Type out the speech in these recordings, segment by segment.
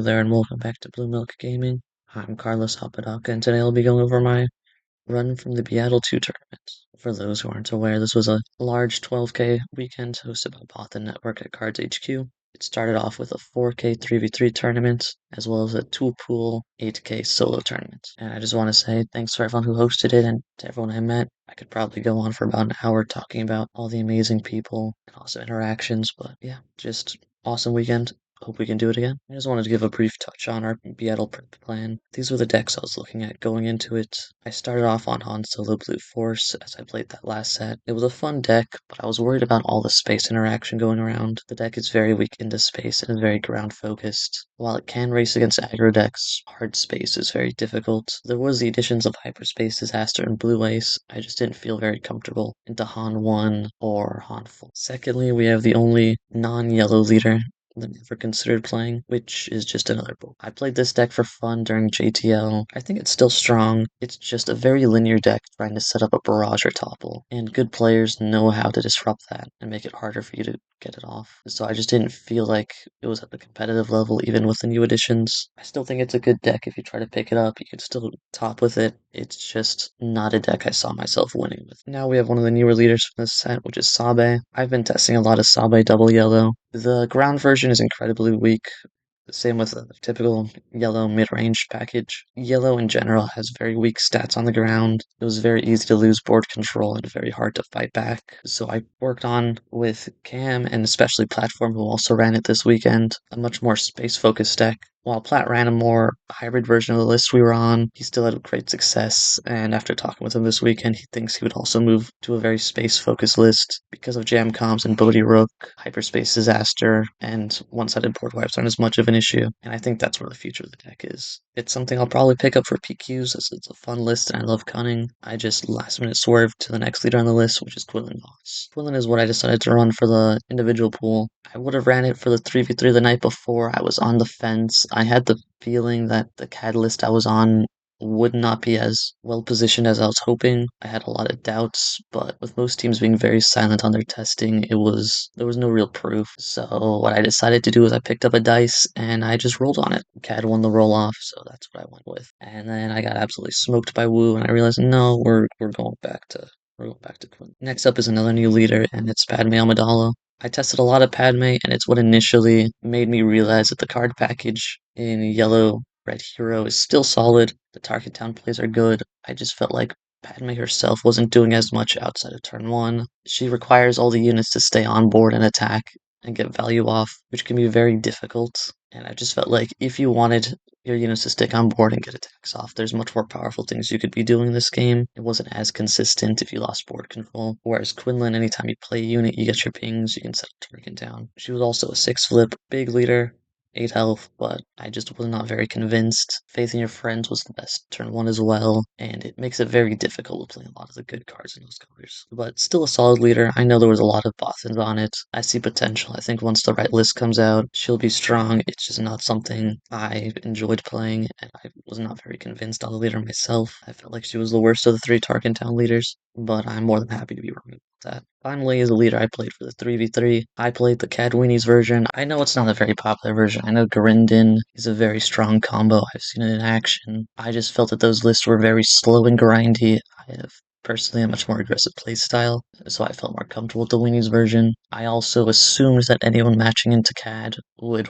there, and welcome back to Blue Milk Gaming. I'm Carlos Hopadaka, and today I'll be going over my run from the BIATL 2 tournament. For those who aren't aware, this was a large 12K weekend hosted by BOT Network at Cards HQ. It started off with a 4K 3v3 tournament, as well as a two-pool 8K solo tournament. And I just want to say thanks for everyone who hosted it and to everyone I met. I could probably go on for about an hour talking about all the amazing people and also interactions, but yeah, just awesome weekend. Hope we can do it again. I just wanted to give a brief touch on our BIATL Prep plan. These were the decks I was looking at going into it. I started off on Han Solo Blue Force as I played that last set. It was a fun deck, but I was worried about all the space interaction going around. The deck is very weak into space and is very ground focused. While it can race against aggro decks, hard space is very difficult. There was the additions of Hyperspace Disaster and Blue Ace. I just didn't feel very comfortable into Han 1 or Han 4. Secondly, we have the only non-yellow leader that I never considered playing, which is just another book. I played this deck for fun during JTL. I think it's still strong. It's just a very linear deck trying to set up a barrage or topple, and good players know how to disrupt that and make it harder for you to get it off. So I just didn't feel like it was at the competitive level, even with the new additions. I still think it's a good deck. If you try to pick it up, you can still top with it. It's just not a deck I saw myself winning with. Now we have one of the newer leaders from this set, which is Sabe. I've been testing a lot of Sabe double yellow. The ground version is incredibly weak. Same with the typical yellow mid-range package. Yellow in general has very weak stats on the ground. It was very easy to lose board control and very hard to fight back. So I worked on with Cam and especially Platform, who also ran it this weekend, a much more space-focused deck. While Platt ran a more hybrid version of the list we were on, he still had great success, and after talking with him this weekend, he thinks he would also move to a very space-focused list because of jam comms and Bodhi Rook, Hyperspace Disaster, and one-sided board wipes aren't as much of an issue, and I think that's where the future of the deck is. It's something I'll probably pick up for PQs, as it's a fun list and I love cunning. I just last-minute swerved to the next leader on the list, which is Quinlan Vos. Quinlan is what I decided to run for the individual pool. I would have ran it for the 3v3 the night before. I was on the fence. I had the feeling that the catalyst I was on would not be as well positioned as I was hoping. I had a lot of doubts, but with most teams being very silent on their testing, there was no real proof. So what I decided to do is I picked up a dice and I just rolled on it. CAD won the roll off, so that's what I went with. And then I got absolutely smoked by Wu, and I realized no, we're going back to Quinn. Next up is another new leader, and it's Padme Amidala. I tested a lot of Padme, and it's what initially made me realize that the card package in Yellow Red Hero is still solid. The Tarkintown plays are good. I just felt like Padme herself wasn't doing as much outside of turn 1. She requires all the units to stay on board and attack and get value off, which can be very difficult. And I just felt like if you wanted your units to stick on board and get attacks off, there's much more powerful things you could be doing in this game. It wasn't as consistent if you lost board control. Whereas Quinlan, anytime you play a unit, you get your pings, you can set up Tarkintown. She was also a 6-flip, big leader, 8 health, but I just was not very convinced. Faith in Your Friends was the best turn 1 as well, and it makes it very difficult to play a lot of the good cards in those colors. But still a solid leader. I know there was a lot of Bothans on it. I see potential. I think once the right list comes out, she'll be strong. It's just not something I enjoyed playing, and I was not very convinced on the leader myself. I felt like she was the worst of the 3 Tarkintown leaders, but I'm more than happy to be wrong. That. Finally, as a leader, I played for the 3v3. I played the Cadweenies version. I know it's not a very popular version. I know Garindin is a very strong combo. I've seen it in action. I just felt that those lists were very slow and grindy. I have personally a much more aggressive playstyle, so I felt more comfortable with the Weenies version. I also assumed that anyone matching into CAD would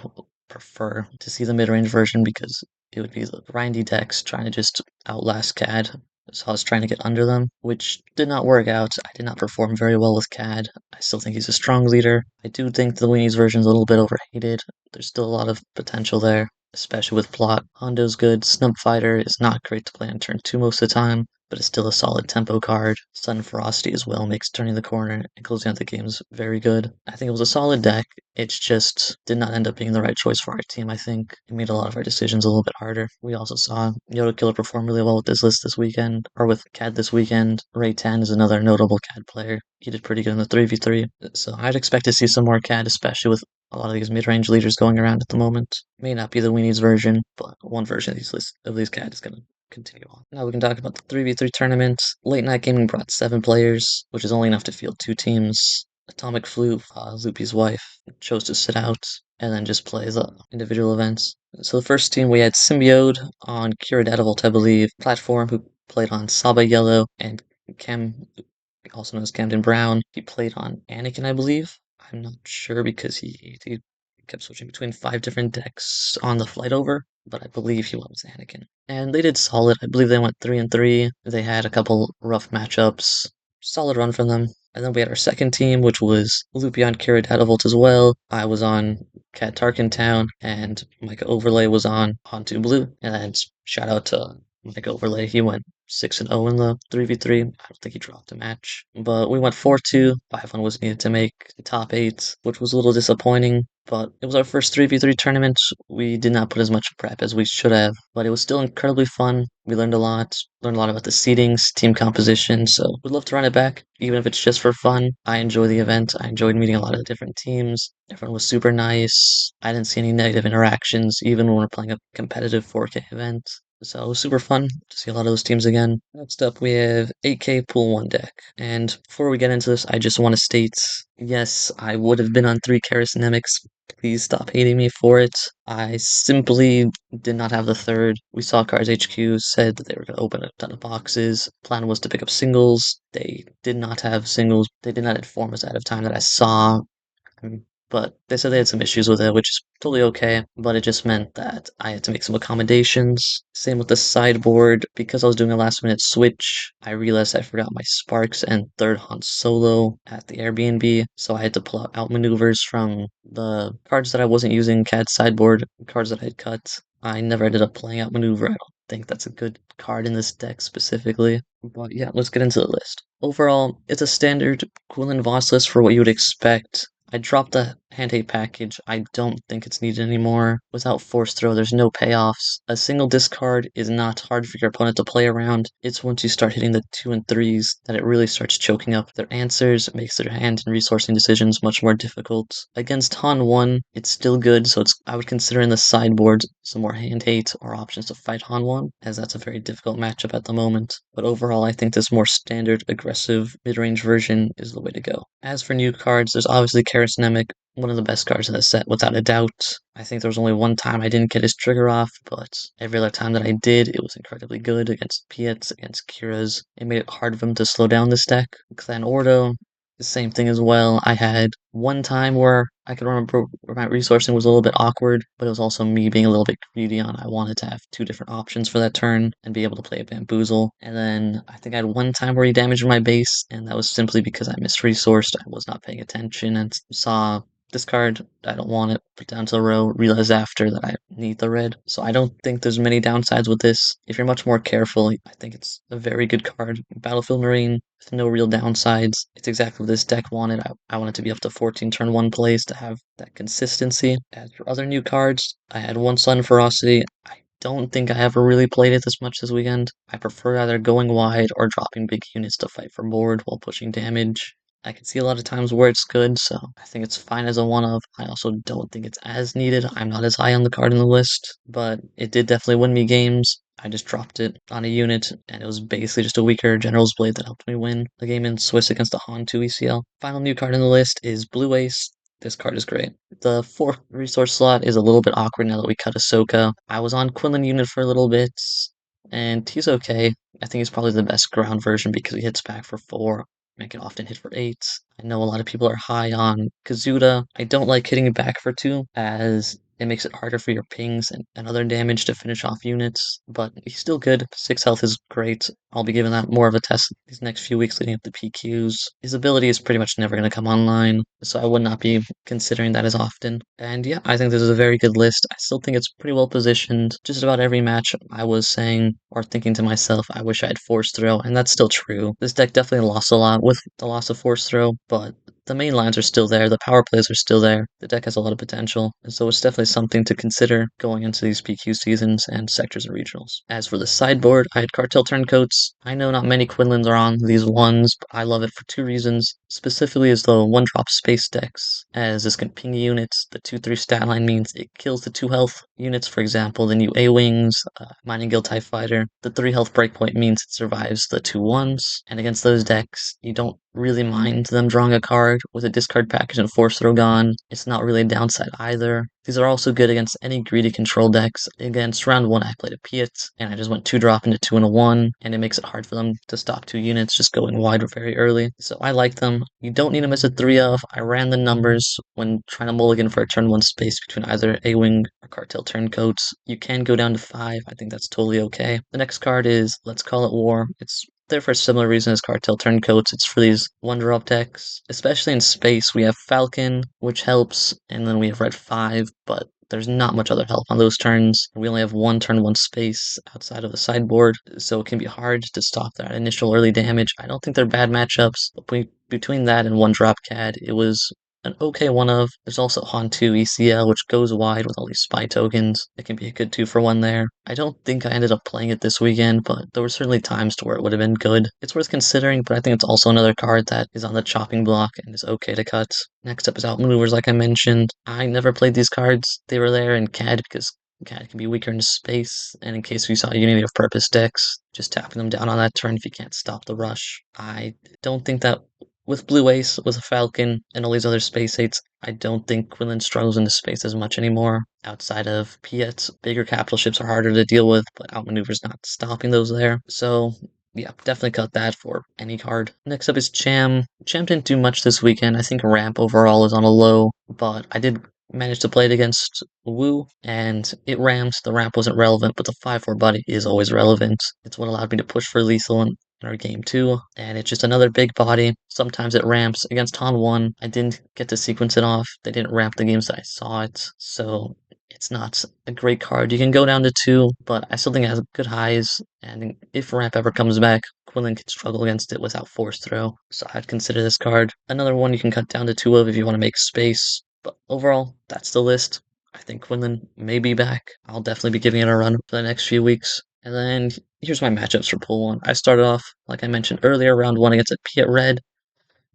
prefer to see the mid-range version because it would be the grindy decks trying to just outlast CAD. So I was trying to get under them, which did not work out. I did not perform very well with CAD. I still think he's a strong leader. I do think the Weenies version is a little bit overhated. There's still a lot of potential there, especially with plot. Hondo's good. Snub Fighter is not great to play on turn 2 most of the time, but it's still a solid tempo card. Sun Frosty as well makes turning the corner and closing out the games very good. I think it was a solid deck. It just did not end up being the right choice for our team, I think. It made a lot of our decisions a little bit harder. We also saw Yoda Killer perform really well with this list this weekend, or with CAD this weekend. Ray Tan is another notable CAD player. He did pretty good in the 3v3, so I'd expect to see some more CAD, especially with a lot of these mid-range leaders going around at the moment. May not be the Weenies version, but one version of these CAD is going to continue on. Now we can talk about the 3v3 tournament. Late Night Gaming brought 7 players, which is only enough to field 2 teams. Atomic Flu, Loopy's wife, chose to sit out. and then just play the individual events. So the first team we had Symbiode on Kira Dadavolt, I believe, Platform, who played on Saba Yellow, and Chem, also known as Camden Brown. He played on Anakin, I believe. I'm not sure because he kept switching between 5 different decks on the flight over, but I believe he went with Anakin. And they did solid. I believe they went 3-3. They had a couple rough matchups. Solid run from them. And then we had our second team, which was Loopy on Kira Datavolt as well. I was on Cat Tarkintown, and Mike Overlay was on 2 Blue. And then shout out to Mike Overlay. He went 6-0 in the 3v3. I don't think he dropped a match. But we went 4-2. 5-1 was needed to make the top 8, which was a little disappointing. But it was our first 3v3 tournament. We did not put as much prep as we should have, but it was still incredibly fun. We learned a lot about the seedings, team composition, so we'd love to run it back, even if it's just for fun. I enjoy the event. I enjoyed meeting a lot of the different teams. Everyone was super nice. I didn't see any negative interactions, even when we're playing a competitive 4K event. So it was super fun to see a lot of those teams again. Next up, we have 8K Pool 1 deck. And before we get into this, I just want to state, yes, I would have been on 3 Charisnemics. Please stop hating me for it. I simply did not have the third. We saw Cards HQ said that they were going to open a ton of boxes. Plan was to pick up singles. They did not have singles. They did not inform us ahead of time that I saw. But they said they had some issues with it, which is totally okay. But it just meant that I had to make some accommodations. Same with the sideboard. Because I was doing a last minute switch, I realized I forgot my Sparks and third Han Solo at the Airbnb. So I had to pull out maneuvers from the cards that I wasn't using, CAD sideboard, cards that I had cut. I never ended up playing Outmaneuver. I don't think that's a good card in this deck specifically. But yeah, let's get into the list. Overall, it's a standard Quinlan Vos list for what you would expect. I dropped the hand hate package. I don't think it's needed anymore. Without force throw, there's no payoffs. A single discard is not hard for your opponent to play around. It's once you start hitting the 2 and 3s that it really starts choking up their answers. It makes their hand and resourcing decisions much more difficult. Against Han 1, it's still good, so I would consider in the sideboard some more hand hate or options to fight Han 1, as that's a very difficult matchup at the moment. But overall, I think this more standard, aggressive, mid-range version is the way to go. As for new cards, there's obviously Charisnemic, one of the best cards in the set, without a doubt. I think there was only one time I didn't get his trigger off, but every other time that I did, it was incredibly good against Piets, against Kira's. It made it hard for him to slow down this deck. Clan Ordo, the same thing as well. I had one time where I could remember where my resourcing was a little bit awkward, but it was also me being a little bit greedy on I wanted to have 2 different options for that turn and be able to play a Bamboozle. And then I think I had one time where he damaged my base, and that was simply because I misresourced. I was not paying attention and saw this card, I don't want it, put down to the row, realize after that I need the red. So I don't think there's many downsides with this. If you're much more careful, I think it's a very good card. Battlefield Marine with no real downsides. It's exactly what this deck wanted. I want it to be up to 14 turn 1 plays to have that consistency. As for other new cards, I had one Sun Ferocity. I don't think I ever really played it this much this weekend. I prefer either going wide or dropping big units to fight for board while pushing damage. I can see a lot of times where it's good, so I think it's fine as a one-of. I also don't think it's as needed. I'm not as high on the card in the list, but it did definitely win me games. I just dropped it on a unit, and it was basically just a weaker General's Blade that helped me win the game in Swiss against the Han 2 ECL. Final new card in the list is Blue Ace. This card is great. The 4th resource slot is a little bit awkward now that we cut Ahsoka. I was on Quinlan unit for a little bit, and he's okay. I think he's probably the best ground version because he hits back for 4. I can often hit for 8. I know a lot of people are high on Kazuda. I don't like hitting it back for 2, as it makes it harder for your pings and other damage to finish off units, but he's still good. 6 health is great. I'll be giving that more of a test these next few weeks leading up to PQs. His ability is pretty much never going to come online, so I would not be considering that as often. And yeah, I think this is a very good list. I still think it's pretty well positioned. Just about every match I was saying or thinking to myself, I wish I had Force Throw, and that's still true. This deck definitely lost a lot with the loss of Force Throw, but the main lines are still there, the power plays are still there, the deck has a lot of potential, and so it's definitely something to consider going into these PQ seasons and sectors and regionals. As for the sideboard, I had Cartel Turncoats. I know not many Quinlans are on these ones, but I love it for 2 reasons. Specifically as the 1-drop space decks, as this can ping units. The 2-3 stat line means it kills the 2 health units, for example, the new A-Wings, Mining Guild TIE Fighter. The 3 health breakpoint means it survives the 2 1s, and against those decks, you don't really mind them drawing a card with a discard package and force throw gone. It's not really a downside either. These are also good against any greedy control decks. Against round one, I played a Piet, and I just went 2-drop into 2 and a 1, and it makes it hard for them to stop 2 units just going wide very early. So I like them. You don't need to miss a 3 of. I ran the numbers when trying to mulligan for a turn 1 space between either A-Wing or Cartel Turncoats. You can go down to 5. I think that's totally okay. The next card is Let's Call It War. It's there for a similar reason as Cartel Turncoats. It's for these one-drop decks, especially in space. We have Falcon, which helps, and then we have Red 5, but there's not much other help on those turns. We only have one turn, one space outside of the sideboard, so it can be hard to stop that initial early damage. I don't think they're bad matchups, but between that and one drop CAD, it was an okay one of. There's also Han 2 ECL, which goes wide with all these spy tokens. It can be a good 2-for-1 there. I don't think I ended up playing it this weekend, but there were certainly times to where it would have been good. It's worth considering, but I think it's also another card that is on the chopping block and is okay to cut. Next up is Outmaneuvers, like I mentioned. I never played these cards. They were there in CAD because CAD can be weaker in space, and in case we saw Unity of Purpose decks, just tapping them down on that turn if you can't stop the rush. I don't think that with Blue Ace, with a Falcon, and all these other space 8s, I don't think Quinlan struggles into space as much anymore. Outside of Piet's, bigger capital ships are harder to deal with, but Outmaneuver's not stopping those there. So, yeah, definitely cut that for any card. Next up is Cham. Cham didn't do much this weekend. I think Ramp overall is on a low, but I did manage to play it against Wu, and it rammed. The ramp wasn't relevant, but the 5-4 body is always relevant. It's what allowed me to push for lethal in our game 2, and it's just another big body. Sometimes it ramps. Against Han 1, I didn't get to sequence it off. They didn't ramp the games that I saw it, so it's not a great card. You can go down to 2, but I still think it has good highs, and if ramp ever comes back, Quinlan could struggle against it without force throw, so I'd consider this card. Another one you can cut down to 2 of if you want to make space, but overall, that's the list. I think Quinlan may be back. I'll definitely be giving it a run for the next few weeks. And then here's my matchups for pool 1. I started off, like I mentioned earlier, round 1 against a Piet Red.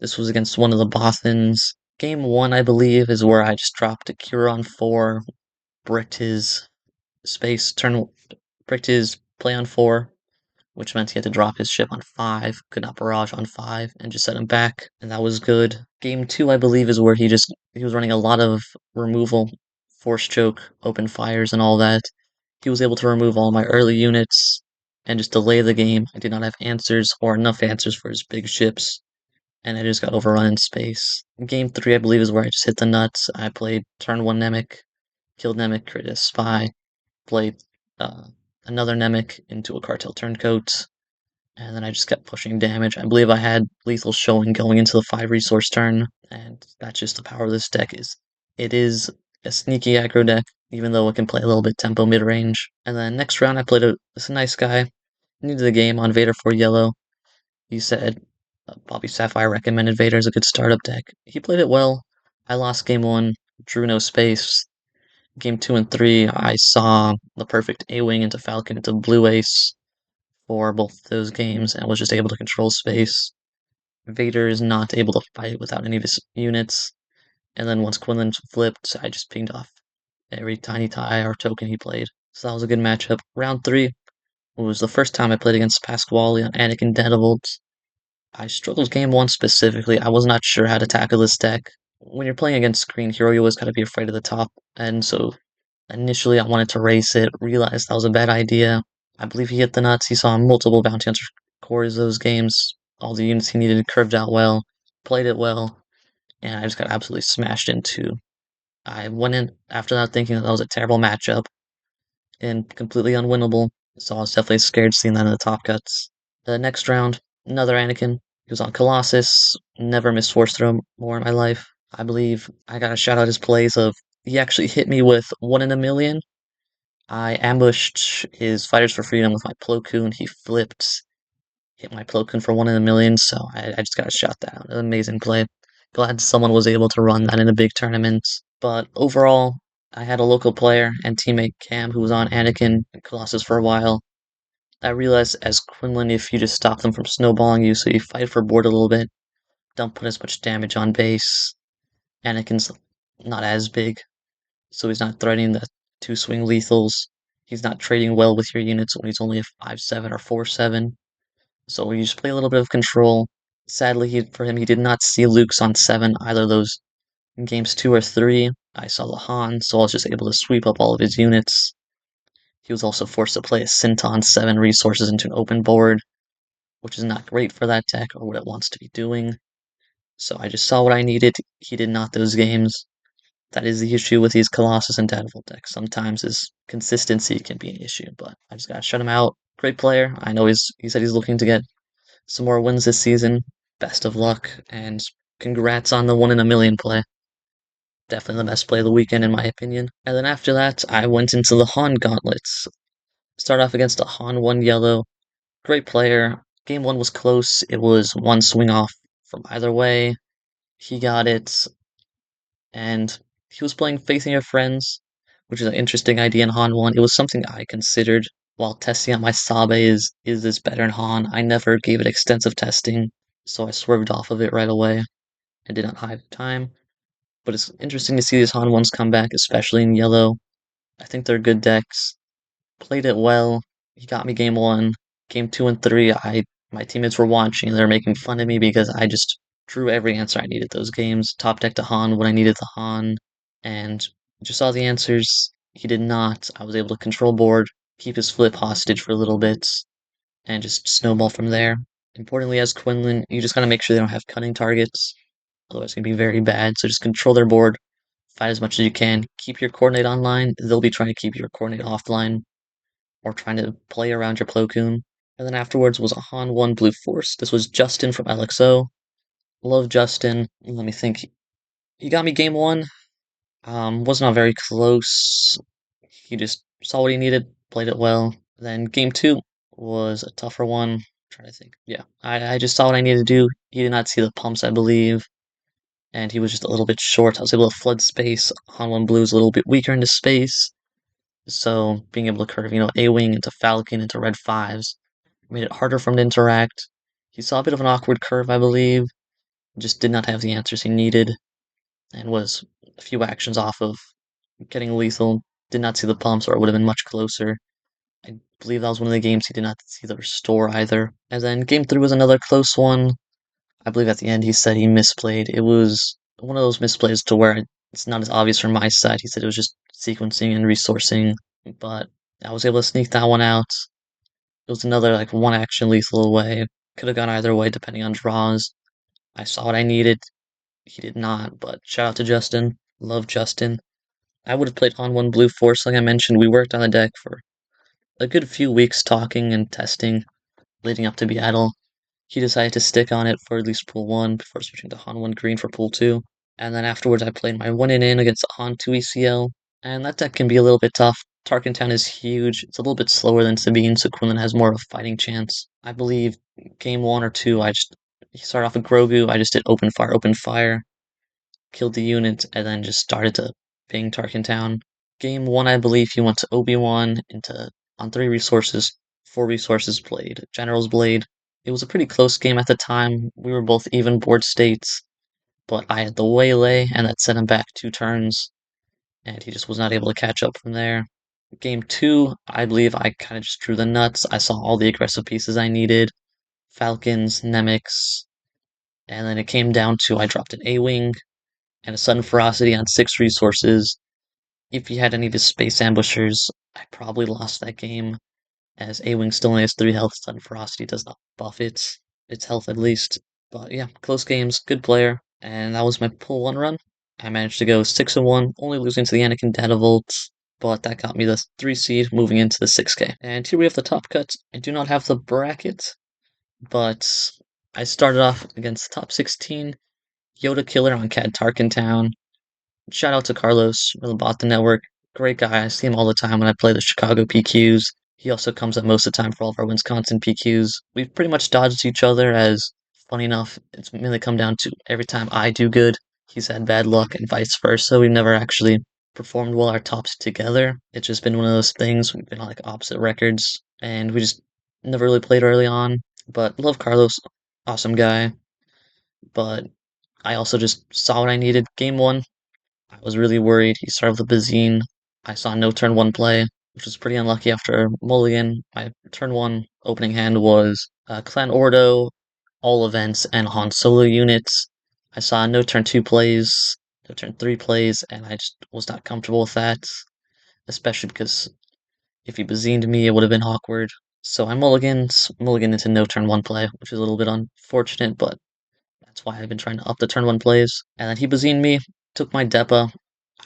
This was against one of the Bothans. Game 1, I believe, is where I just dropped a Cure on 4, bricked his space, bricked his play on 4, which meant he had to drop his ship on 5, could not barrage on 5, and just set him back, and that was good. Game 2, I believe, is where he was running a lot of removal, force choke, open fires, and all that. He was able to remove all my early units and just delay the game. I did not have answers or enough answers for his big ships, and I just got overrun in space. Game 3, I believe, is where I just hit the nuts. I played turn 1 Nemec, killed Nemec, created a spy, played uh, another Nemec into a cartel turncoat, and then I just kept pushing damage. I believe I had lethal showing going into the 5-resource turn, and that's just the power of this deck. It is a sneaky aggro deck, even though it can play a little bit tempo mid-range. And then next round I played this nice guy, new to the game on Vader 4 yellow. He said Bobby Sapphire recommended Vader as a good startup deck. He played it well. I lost game 1, drew no space. Game 2 and 3, I saw the perfect A-Wing into Falcon into Blue Ace for both those games and was just able to control space. Vader is not able to fight without any of his units. And then once Quinlan flipped, I just pinged off every tiny tie or token he played. So that was a good matchup. Round 3 was the first time I played against Pasquale on Anakin Deadbolt. I struggled game 1 specifically. I was not sure how to tackle this deck. When you're playing against Screen Hero, you always gotta be afraid of the top, and so initially I wanted to race it, realized that was a bad idea. I believe he hit the nuts. He saw multiple bounty hunter cores those games. All the units he needed curved out well, played it well, and I just got absolutely smashed into. I went in after that thinking that was a terrible matchup and completely unwinnable, so I was definitely scared seeing that in the top cuts. The next round, another Anakin. He was on Colossus, never missed Force Throw more in my life. I believe I got to shout out his plays of he actually hit me with 1 in a million. I ambushed his Fighters for Freedom with my Plo Koon. He flipped, hit my Plo Koon for 1 in a million, so I just got to shout that out. An amazing play. Glad someone was able to run that in a big tournament. But overall, I had a local player and teammate Cam who was on Anakin and Colossus for a while. I realized as Quinlan, if you just stop them from snowballing you, so you fight for board a little bit, don't put as much damage on base. Anakin's not as big, so he's not threatening the 2-swing lethals. He's not trading well with your units when he's only a 5-7 or 4-7. So you just play a little bit of control, Sadly, for him, he did not see Luke's on 7 either of those in games 2 or 3. I saw the Han, so I was just able to sweep up all of his units. He was also forced to play a Synton 7 resources into an open board, which is not great for that deck or what it wants to be doing. So I just saw what I needed. He did not those games. That is the issue with these Colossus and Deadpool decks. Sometimes his consistency can be an issue, but I just gotta shut him out. Great player. I know he said he's looking to get some more wins this season. Best of luck, and congrats on the 1 in a million play. Definitely the best play of the weekend, in my opinion. And then after that, I went into the Han Gauntlets. Start off against a Han 1 yellow. Great player. Game 1 was close. It was one swing off from either way. He got it, and he was playing Facing Your Friends, which is an interesting idea in Han 1. It was something I considered while testing out my Sabe is this better in Han? I never gave it extensive testing, so I swerved off of it right away and did not hide time. But it's interesting to see these Han ones come back, especially in yellow. I think they're good decks. Played it well. He got me game 1. Game 2 and 3, my teammates were watching and they were making fun of me because I just drew every answer I needed those games. Top deck to Han when I needed the Han. And just saw the answers. He did not. I was able to control board, keep his flip hostage for a little bit, and just snowball from there. Importantly, as Quinlan, you just gotta make sure they don't have cutting targets. Otherwise, it's gonna be very bad. So just control their board, fight as much as you can. Keep your coordinate online. They'll be trying to keep your coordinate offline or trying to play around your Plo Koon. And then afterwards was a Han 1 Blue Force. This was Justin from LXO. Love Justin. Let me think. He got me game 1. Was not very close. He just saw what he needed, played it well. Then game 2 was a tougher one. I'm trying to think. Yeah, I just saw what I needed to do. He did not see the pumps, I believe, and he was just a little bit short. I was able to flood space. Han 1 Blue is a little bit weaker into space, so being able to curve, A-Wing into Falcon into red 5s made it harder for him to interact. He saw a bit of an awkward curve, I believe, just did not have the answers he needed, and was a few actions off of getting lethal. Did not see the pumps, or it would have been much closer. I believe that was one of the games he did not see the restore either. And then game 3 was another close one. I believe at the end he said he misplayed. It was one of those misplays to where it's not as obvious from my side. He said it was just sequencing and resourcing, but I was able to sneak that one out. It was another like one action lethal away. Could have gone either way depending on draws. I saw what I needed. He did not, but shout out to Justin. Love Justin. I would have played on 1 Blue Force, like I mentioned. We worked on the deck for a good few weeks talking and testing leading up to BIATL. He decided to stick on it for at least pool 1 before switching to Han 1 Green for pool 2. And then afterwards I played my 1 in against Han 2 ECL, and that deck can be a little bit tough. Tarkintown is huge. It's a little bit slower than Sabine, so Quinlan has more of a fighting chance. I believe game 1 or 2, he started off with Grogu. I just did open fire, killed the unit, and then just started to ping Tarkintown. Game 1, I believe he went to Obi-Wan into on 3 resources, 4 resources blade, General's Blade. It was a pretty close game at the time. We were both even board states, but I had the waylay, and that set him back 2 turns, and he just was not able to catch up from there. Game 2, I believe I kind of just drew the nuts. I saw all the aggressive pieces I needed. Falcons, Nemix, and then it came down to I dropped an A-Wing and a Sudden Ferocity on 6 resources. If he had any of his Space Ambushers, I probably lost that game, as A-Wing still only has 3 health. Sudden Ferocity does not buff its health at least. But yeah, close games, good player, and that was my pool 1 run. I managed to go 6-1, only losing to the Anakin Datavolts, but that got me the 3 seed moving into the 6K. And here we have the top cut. I do not have the bracket, but I started off against the top 16, Yoda Killer on Cad Tarkintown. Shout out to Carlos from the Bot the Network. Great guy. I see him all the time when I play the Chicago PQs. He also comes up most of the time for all of our Wisconsin PQs. We've pretty much dodged each other, as funny enough, it's mainly come down to every time I do good, he's had bad luck and vice versa. We've never actually performed well our tops together. It's just been one of those things. We've been on like opposite records and we just never really played early on. But love Carlos, awesome guy. But I also just saw what I needed. Game 1, I was really worried. He started with a Bazine. I saw no turn 1 play, which was pretty unlucky after Mulligan. My turn 1 opening hand was Clan Ordo, all events and on solo units. I saw no turn 2 plays, no turn 3 plays, and I just was not comfortable with that, especially because if he bazined me, it would have been awkward. So I mulligan into no turn 1 play, which is a little bit unfortunate, but that's why I've been trying to up the turn 1 plays. And then he bazined me, took my depa.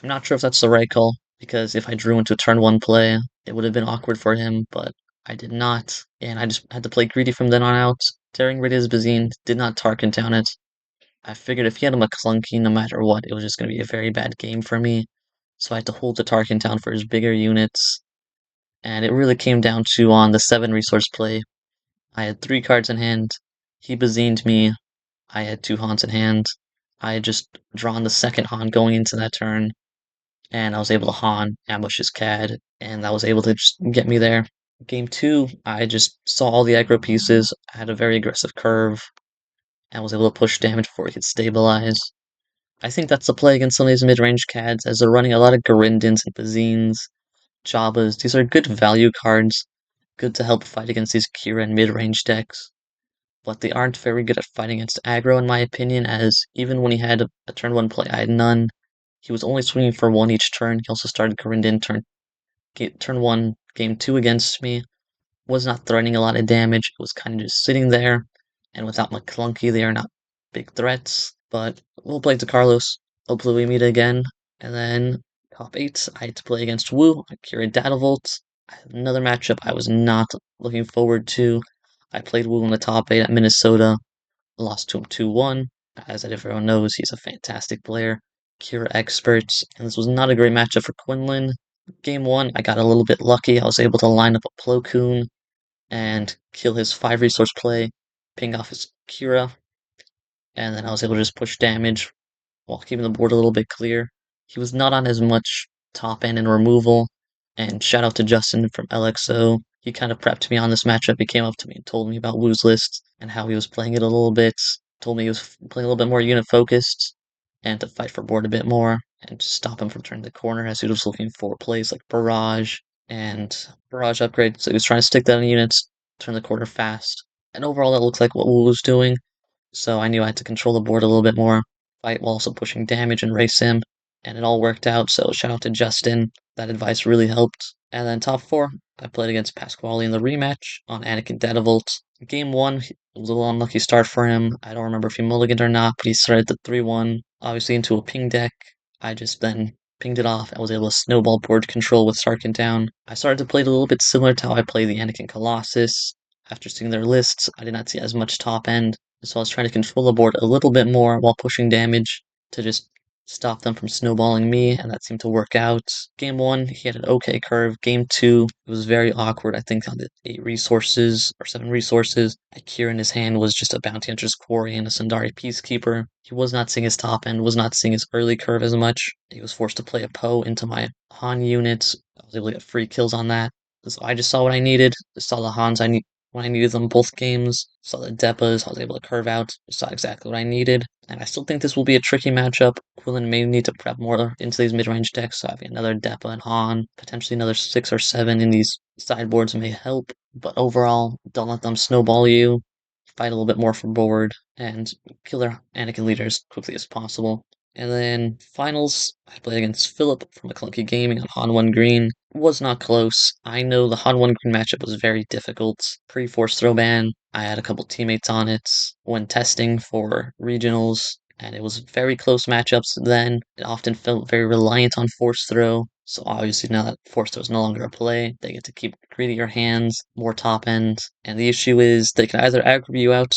I'm not sure if that's the right call, because if I drew into a turn 1 play, it would have been awkward for him, but I did not, and I just had to play greedy from then on out. Tearing rid his bazine, did not Tarkintown it. I figured if he had a McClunky, no matter what, it was just going to be a very bad game for me. So I had to hold the Tarkintown for his bigger units, and it really came down to on the 7 resource play. I had 3 cards in hand. He bazined me. I had 2 Hans in hand. I had just drawn the second Han going into that turn, and I was able to Han, ambush his CAD, and that was able to just get me there. Game 2, I just saw all the aggro pieces, had a very aggressive curve, and was able to push damage before he could stabilize. I think that's the play against some of these mid-range CADs, as they're running a lot of Garindans and Bazines, Jabas. These are good value cards, good to help fight against these Kira and mid-range decks, but they aren't very good at fighting against aggro, in my opinion, as even when he had a turn 1 play, I had none. He was only swinging for 1 each turn. He also started Garindan turn 1, game 2 against me. Was not threatening a lot of damage. It was kind of just sitting there, and without McClunky, they are not big threats. But we'll play to Carlos. Hopefully, we meet again. And then top 8, I had to play against Wu, Akira Datavolt. Another matchup I was not looking forward to. I played Wu in the top 8 at Minnesota, lost to him 2-1. As everyone knows, he's a fantastic player, Kira expert, and this was not a great matchup for Quinlan. Game 1, I got a little bit lucky. I was able to line up a Plo Koon and kill his 5 resource play, ping off his Kira, and then I was able to just push damage while keeping the board a little bit clear. He was not on as much top end and removal, and shout out to Justin from LXO. He kind of prepped me on this matchup. He came up to me and told me about Wu's list and how he was playing it a little bit. Told me he was playing a little bit more unit focused and to fight for board a bit more and to stop him from turning the corner as he was looking for plays like Barrage and Barrage upgrade. So he was trying to stick that in units, turn the corner fast. And overall, that looked like what Wu was doing. So I knew I had to control the board a little bit more, fight while also pushing damage and race him, and it all worked out. So shout out to Justin. That advice really helped. And then top 4, I played against Pasquale in the rematch on Anakin Datavolt. Game 1, it was a little unlucky start for him. I don't remember if he mulliganed or not, but he started the 3-1, obviously into a ping deck. I just then pinged it off and was able to snowball board control with Tarkintown. I started to play it a little bit similar to how I play the Anakin Colossus. After seeing their lists, I did not see as much top end, so I was trying to control the board a little bit more while pushing damage to just stop them from snowballing me, and that seemed to work out. Game 1, he had an okay curve. Game 2, it was very awkward. I think on the 8 resources or 7 resources, Akira in his hand was just a Bounty Hunter's Quarry and a Sundari Peacekeeper. He was not seeing his top end, was not seeing his early curve as much. He was forced to play a Poe into my Han units. I was able to get free kills on that. So I just saw what I needed. I saw the Hans I need when I needed them both games. Saw the Depas, I was able to curve out, saw exactly what I needed. And I still think this will be a tricky matchup. Quillen may need to prep more into these mid-range decks, so having another Depa and Han, potentially another 6 or 7 in these sideboards may help. But overall, don't let them snowball you. Fight a little bit more for board, and kill their Anakin leader as quickly as possible. And then finals, I played against Philip from McClunky Gaming on Han 1 Green. Was not close. I know the Han 1 Green matchup was very difficult. Pre-force throw ban, I had a couple teammates on it when testing for regionals, and it was very close matchups then. It often felt very reliant on force throw. So obviously now that force throw is no longer a play, they get to keep greedier hands, more top end. And the issue is they can either aggro you out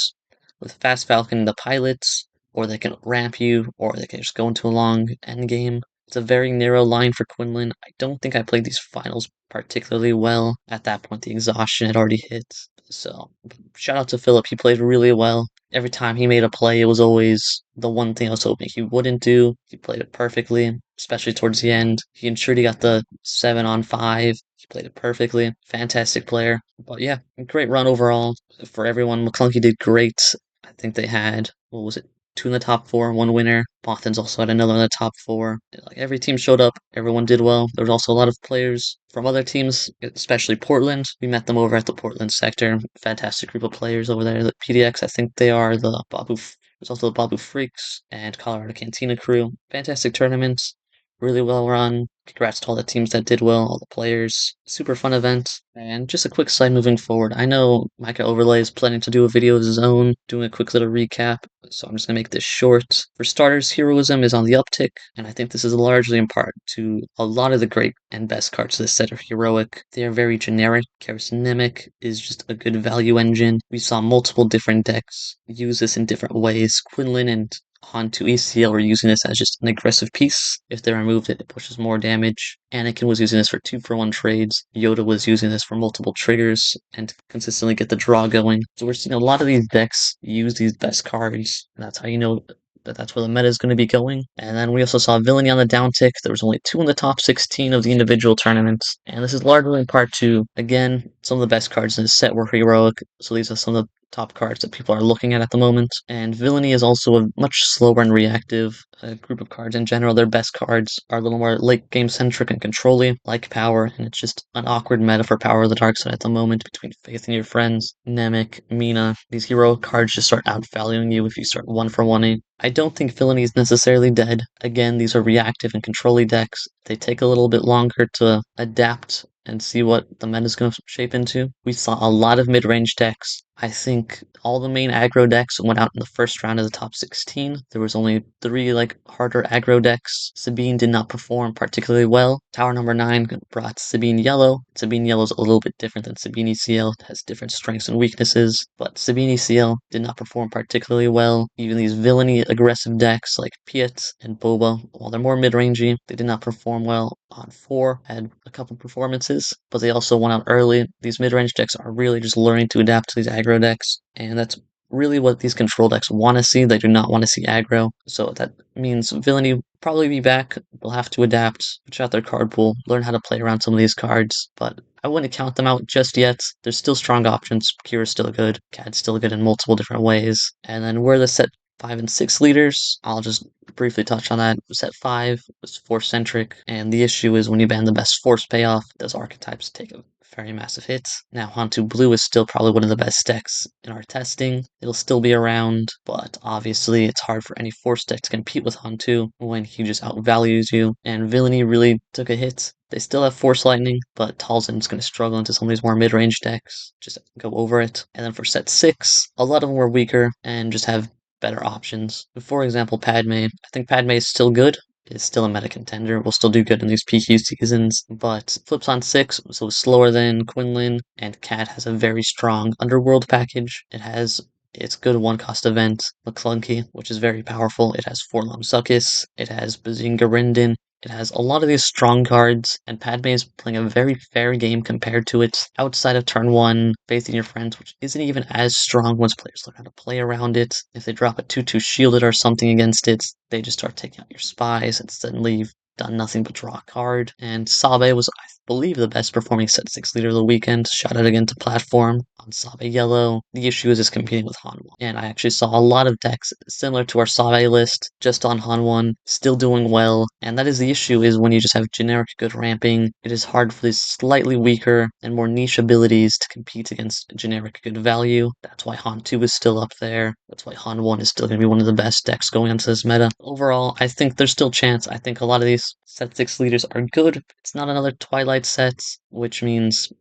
with Fast Falcon the pilots, or they can ramp you, or they can just go into a long end game. It's a very narrow line for Quinlan. I don't think I played these finals particularly well. At that point, the exhaustion had already hit. So, shout out to Philip. He played really well. Every time he made a play, it was always the one thing I was hoping he wouldn't do. He played it perfectly, especially towards the end. He ensured he got the 7-on-5. He played it perfectly. Fantastic player. But yeah, great run overall for everyone. McClunky did great. I think they had, what was it, two in the top four, one winner. Boston's also had another in the top four. Like every team showed up, everyone did well. There was also a lot of players from other teams, especially Portland. We met them over at the Portland sector. Fantastic group of players over there. The PDX, I think they are the Babu. There's also the Babu Freaks and Colorado Cantina crew. Fantastic tournaments, really well run. Congrats to all the teams that did well, all the players. Super fun event. And just a quick slide moving forward. I know Micah Overlay is planning to do a video of his own, doing a quick little recap, so I'm just gonna make this short. For starters, heroism is on the uptick, and I think this is largely in part to a lot of the great and best cards this set are heroic. They are very generic. Charismatic is just a good value engine. We saw multiple different decks use this in different ways. Quinlan and onto ECL were using this as just an aggressive piece. If they removed it, it pushes more damage. Anakin was using this for 2-for-1 trades. Yoda was using this for multiple triggers and to consistently get the draw going. So we're seeing a lot of these decks use these best cards, and that's how you know that's where the meta is going to be going. And then we also saw Villainy on the downtick. There was only 2 in the top 16 of the individual tournaments. And this is largely in part to, again, some of the best cards in this set were heroic. So these are some of the top cards that people are looking at the moment. And Villainy is also a much slower and reactive group of cards in general. Their best cards are a little more late game centric and controlly, like Power, and it's just an awkward meta for Power of the Dark Side at the moment between Faith and Your Friends, Namek, Mina. These hero cards just start outvaluing you if you start 1-for-1-ing. I don't think Villainy is necessarily dead. Again, these are reactive and controlly decks. They take a little bit longer to adapt and see what the meta is going to shape into. We saw a lot of mid-range decks. I think all the main aggro decks went out in the first round of the top 16. There was only 3 harder aggro decks. Sabine did not perform particularly well. Tower number 9 brought Sabine Yellow. Sabine Yellow is a little bit different than Sabine ECL. It has different strengths and weaknesses, but Sabine ECL did not perform particularly well. Even these villainy aggressive decks like Piet and Boba, while they're more mid-rangey, they did not perform well. On 4 had a couple performances, but they also went out early. These mid-range decks are really just learning to adapt to these aggro decks, and that's really what these control decks want to see. They do not want to see aggro, so that means Villainy will probably be back. They'll have to adapt, switch out their card pool, learn how to play around some of these cards, but I wouldn't count them out just yet. There's still strong options. Kira's still good. Cad's still good in multiple different ways. And then where the set 5 and 6 leaders, I'll just briefly touch on that. Set 5 was Force-centric, and the issue is when you ban the best Force payoff, those archetypes take a very massive hit. Now, Hantu Blue is still probably one of the best decks in our testing. It'll still be around, but obviously it's hard for any Force deck to compete with Hantu when he just outvalues you, and Villainy really took a hit. They still have Force Lightning, but Talzin's going to struggle into some of these more mid-range decks. Just go over it. And then for set 6, a lot of them were weaker and just have better options. For example, Padme. I think Padme is still good. Is still a meta contender. Will still do good in these PQ seasons, but flips on 6, so slower than Quinlan, and Cat has a very strong Underworld package. It's good one-cost event, McClunky, which is very powerful. It has Forlom Succus, it has Bazinga Rindin, it has a lot of these strong cards, and Padme is playing a very fair game compared to it. Outside of turn 1, Faith in Your Friends, which isn't even as strong once players learn how to play around it. If they drop a 2-2 shielded or something against it, they just start taking out your spies, and suddenly you've done nothing but draw a card. And Sabe was, I believe, the best performing set 6 leader of the weekend. Shout out again to Platform on Sabe Yellow. The issue is just competing with Hanwon. And I actually saw a lot of decks similar to our Sabe list, just on Hanwon, still doing well. And that is the issue, is when you just have generic good ramping, it is hard for these slightly weaker and more niche abilities to compete against generic good value. That's why Han 2 is still up there. That's why Han 1 is still going to be one of the best decks going into this meta. Overall, I think there's still chance. I think a lot of these set 6 leaders are good. It's not another Twilight set, which means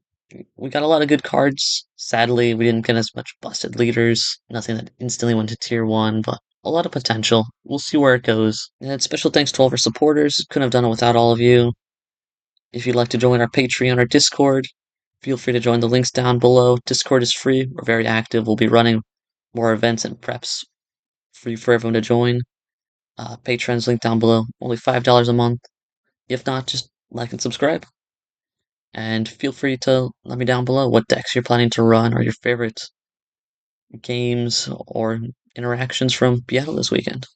we got a lot of good cards. Sadly, we didn't get as much busted leaders. Nothing that instantly went to tier 1, but a lot of potential. We'll see where it goes. And special thanks to all of our supporters. Couldn't have done it without all of you. If you'd like to join our Patreon or Discord, feel free to join the links down below. Discord is free. We're very active. We'll be running more events and preps free for everyone to join. Patreon's link down below. Only $5 a month. If not, just like and subscribe. And feel free to let me down below what decks you're planning to run or your favorite games or interactions from BIATL this weekend.